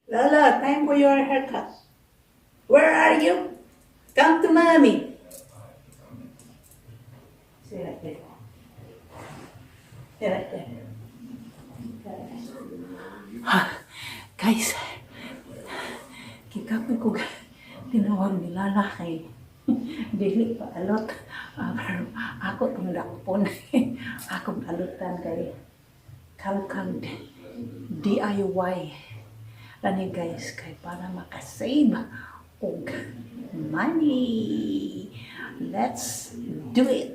Lala, time for your haircut. Where are you? Come to mommy. Stay right there. Stay right there. Guys, kikapoy ko tinawag ni Lala kay dili pa alot. Pero ako itong dakpon. Akong alutan kay kalkag DIY. Lani guys, kay para makasave og money. Let's do it.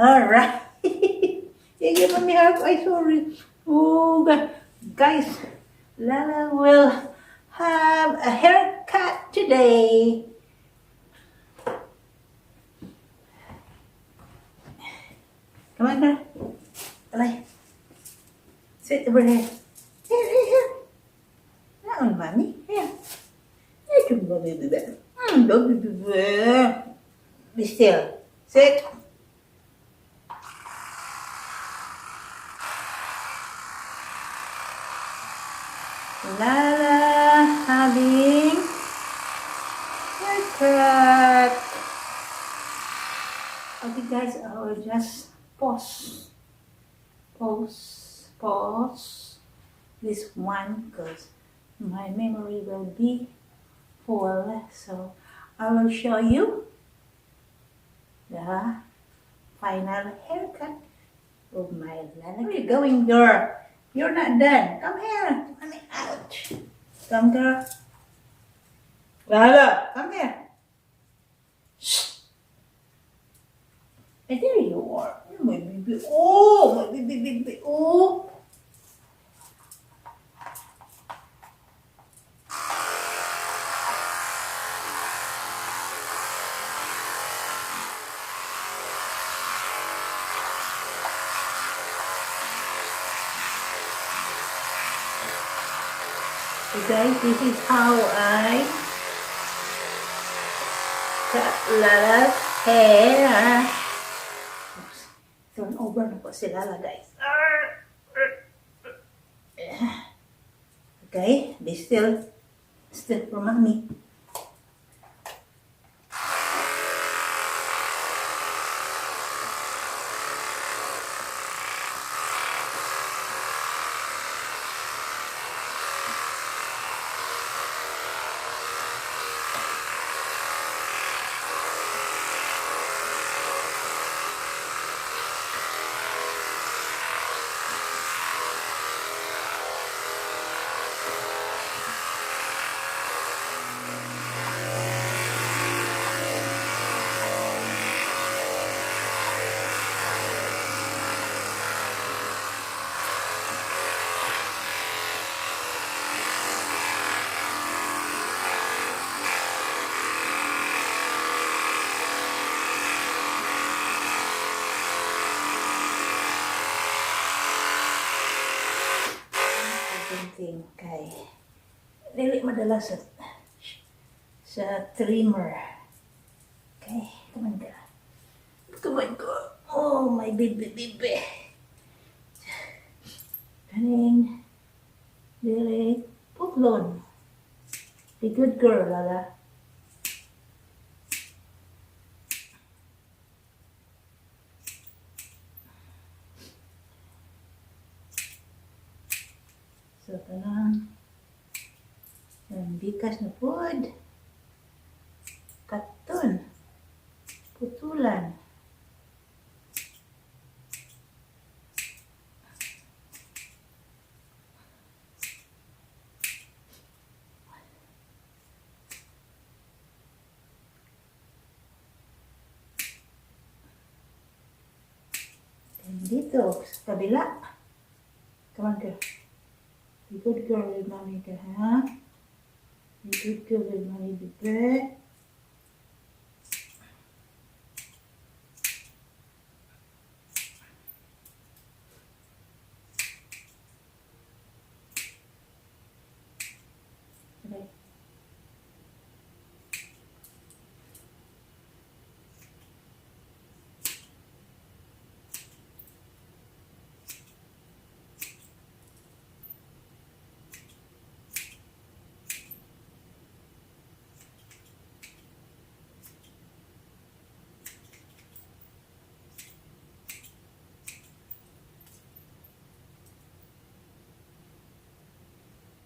Alright. You give me hug. I sorry. Oh, guys, Lala will have a haircut today. Come on, girl. Alay. Sit over here. Here. That one, mommy. Here. Here, come on, baby. Be still. Sit. Lala having haircut. Okay guys, I will just pause this one because my memory will be full. So I will show you the final haircut of my Lala. Where are you going, girl? You're not done. Come here. Let me out. Come, girl. Lala, come here. Shh. And there you are. Oh, my baby. Oh, my baby. Oh. So guys, this is how I cut Lala's hair. Turn over na po si Lala, guys. Okay, be still for mommy. Thing kay dili madala sa trimmer. Okay, come on girl. Oh my baby. Kaning dili putlon. Be good girl, Lala. So, tanang bikas na pod. Katon. Putulan. Dito, sa kabila. Come on, girl. Be good girl with mommy, girl, ha? Be good girl with mommy, bebe. Okay.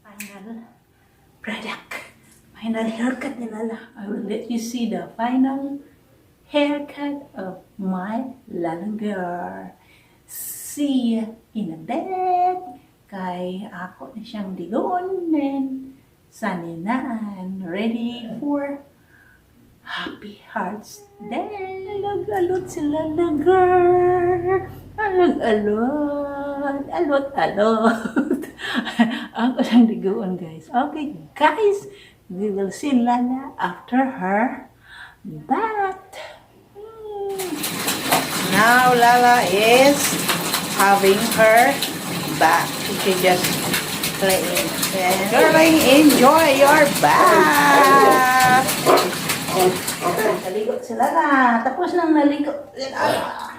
Final product. Final haircut ni Lala. I will let you see the final haircut of my Lala girl. See you in a bed. Kay ako na siyang digon and saninaan. Ready for Happy Hearts Day. Alag-alot si Lala girl. Alag-alot. Alot-alot. Ako siyang digoon, guys. Okay, guys. We will see Lala after her bath. Now Lala is having her bath. She just playing. Darling, enjoy your bath. Naligo si Lala. Tapos nang naligo si Lala.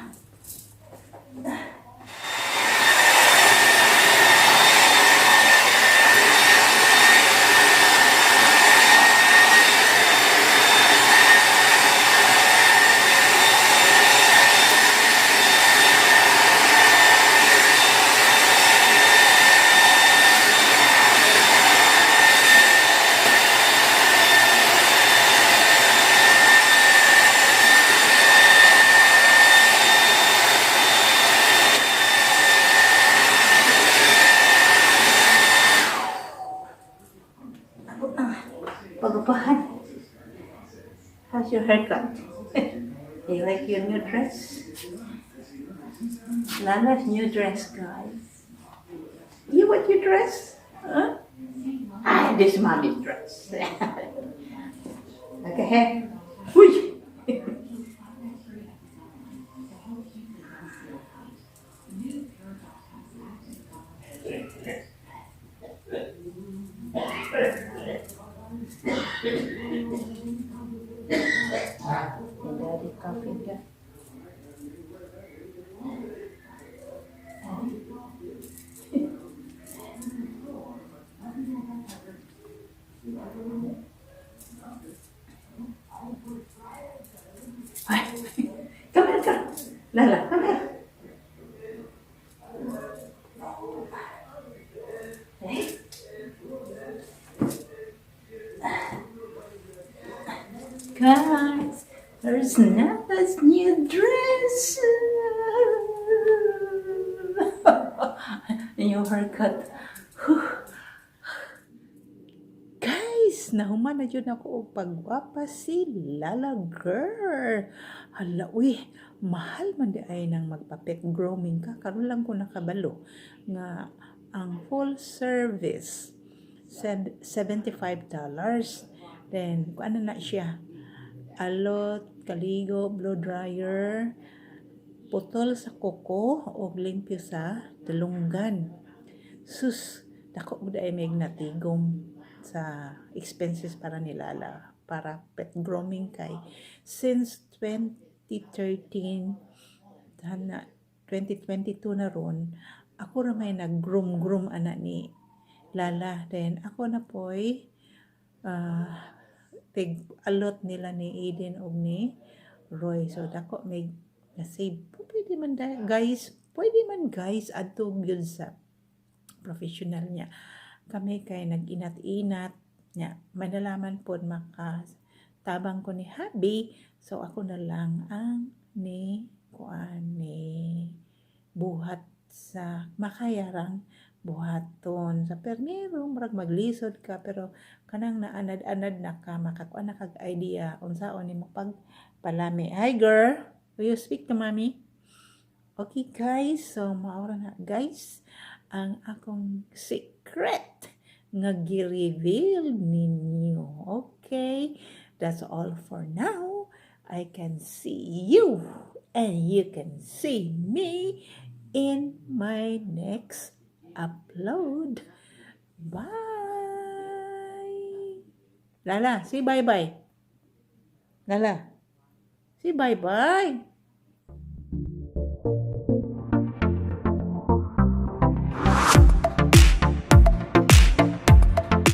Pagapahan. How's your haircut? You like your new dress? Lala's new dress, guys. You want your dress? Huh? Ah, this is mommy's dress. Okay. Uy! Daddy coffee ka. Come here, come. Lala, come here. Hey. Guys, there's Nana's new dress. New haircut. Guys, nahuman na yun ako o pagwapa si Lala girl. Hala, uy, mahal man di ay nang magpa-pet grooming ka. Karoon lang ko nakabalo nga ang full service $75. Then, kung ano na siya, alot, kaligo, blow dryer, putol sa kuko o limpyo sa dalunggan. Sus, dako mo ay may natigom sa expenses para ni Lala para pet grooming kay since 2013 hana 2022 na ron ako ra may nag-groom ana ni Lala. Then ako na po'y alot nila ni Aiden o ni Roy. So dako may na-save. Pwede man guys adto gyud sa professional niya. Kami kay nag-inat-inat niya. Madalaman po makatabang ko ni Habi. So ako na lang ang ni buhat sa makayarang buhaton. Sa permero murag maglisod ka pero kanang naanad-anad na ka makakuha na kag idea unsaon nimo pagpalami. Hi girl, will you speak to mommy? Okay guys, so maura na guys ang akong secret nga gi-reveal ninyo. Okay, that's all for now. I can see you and you can see me in my next upload. Bye! Lala, say bye-bye. Lala, say bye-bye.